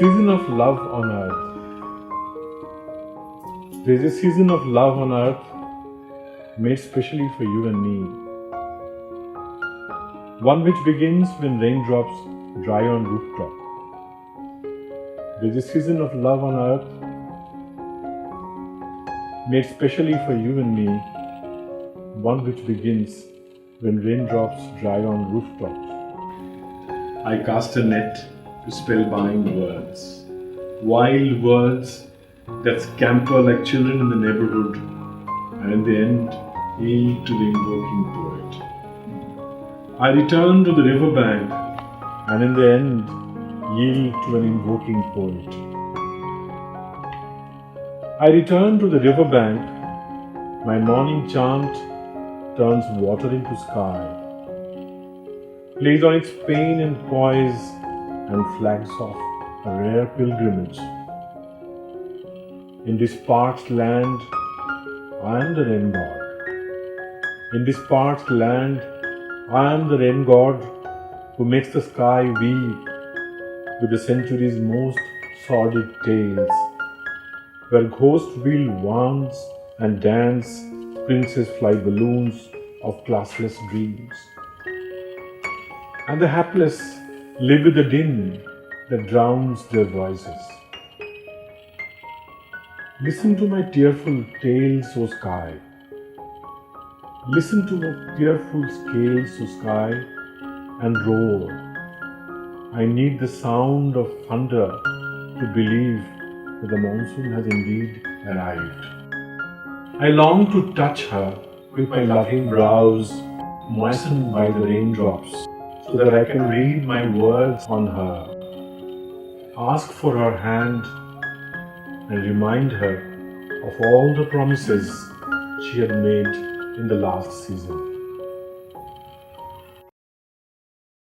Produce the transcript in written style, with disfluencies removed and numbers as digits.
season of love on earth. There's a season of love on earth made specially for you and me. One which begins when raindrops dry on rooftop. There's a season of love on earth made specially for you and me. One which begins when raindrops dry on rooftops. I cast a net to spellbind words, wild words that scamper like children in the neighborhood, and in the end yield to the invoking poet. I return to the riverbank, and in the end yield to an invoking poet. I return to the riverbank, my morning chant turns water into sky, plays on its pain and poise, and flags off a rare pilgrimage. In this parched land, I am the rain god. In this parched land, I am the rain god who makes the sky weep with the century's most sordid tales, where ghosts wield wands and dance, princes fly balloons of classless dreams, and the hapless live with the din that drowns their voices. Listen to my tearful tales, O sky. Listen to my tearful scales, O sky, and roar. I need the sound of thunder to believe that the monsoon has indeed arrived. I long to touch her with my loving brows, moistened by the raindrops, so that I can read my words on her, ask for her hand, and remind her of all the promises she had made in the last season.